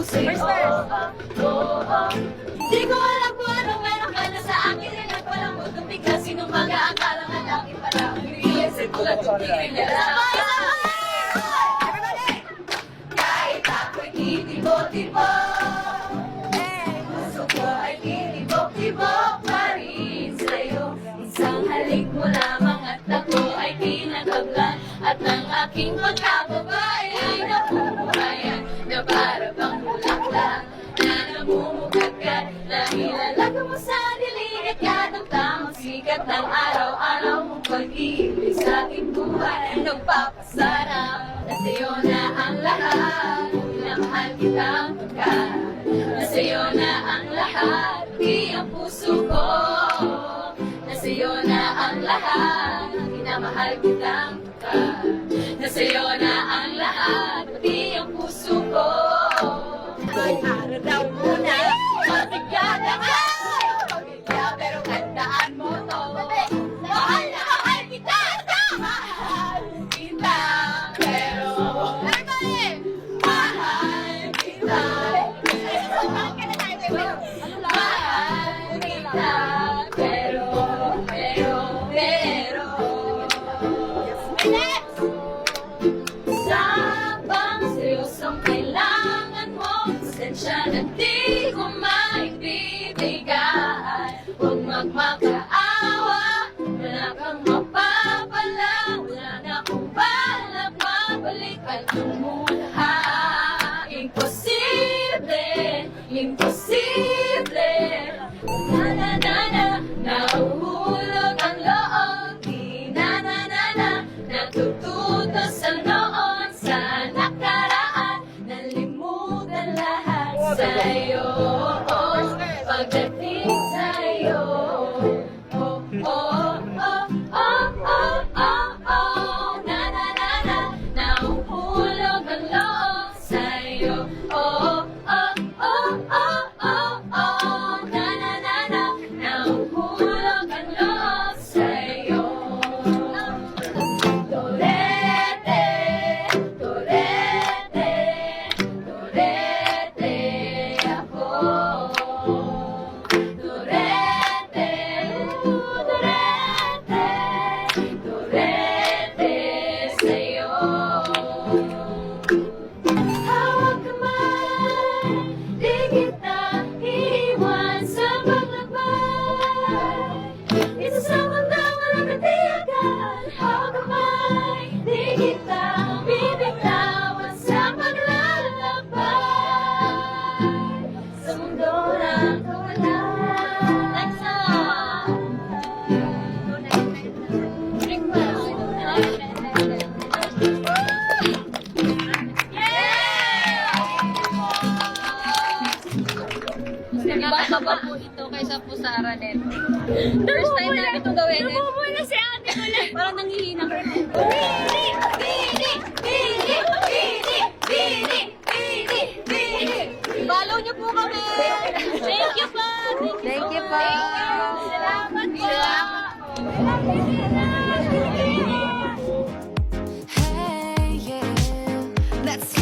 Di ko alam kung anong meron ka na sa akin ay nagpalambot ng bigla. Sinong mag-aakala ng laki para umiiyak sa tulad kong tingin niya. Kahit ako'y titibo-tibo, puso ko ay titibok-tibok pa rin sa'yo. Isang halik mo lamang at ako ay kinakablan, at ng aking pagkababae ay napumurayan na para bang bulaklak na namumugatgat. Dahil alaga mo sa dilig at kadamdamang sikat ng araw-araw mong pag-ibig sa aking buhay. Nagpapasarap na sa'yo na ang lahat, minamahal kitang pagkat. Na sa'yo na ang lahat, di ang puso ko. Na sa'yo na ang lahat, minamahal kitang pagkat. Na sa'yo na ang lahat, pati ang puso ko. Ay, araw daw muna, masigyan na ka! Pamilya, pero tandaan mo to. Mahal na mahal kita! Mahal kita, pero mahal kita. Mahal kita, pero sabang seryosong kailangan mo, pasensya na di ko maibibigay. Huwag magmakaawa, wala kang mapapala, wala na akong balak mabalikan ang mula. Imposible, imposible. Na-na-na-na, nahuhulog ang loob. Di na-na-na-na, natututos ang noon sa nakaraan. Nalimutan lahat sa'yo, pagdating sa'yo. Oh, oh, oh, oh, oh, oh, oh. Na-na-na-na, nahuhulog ang loob sa'yo. Oh, oh, oh, oh, oh, oh. Na-na-na-na, nahuhulog ang loob sa'yo. Torete, torete, torete ako. Torete, torete, torete sa'yo. Hawak kamay, di kita iiwan sa paglakbay. Isa sa mundo walang katiyakan. Hawak kamay, di kita bibitawan sa paglalakbay. Sa mundo ng kawalan. Next song. Iba pa ba po ito kaysa po sa Aranet? First time namin itong gawin. Namumula si ate ko na. Parang nanghihina ko. Bini, bini, bini, bini, bini, bini, bini. Follow niyo po kami! Thank you po. Thank you po! Salamat po. Hey, yeah, let's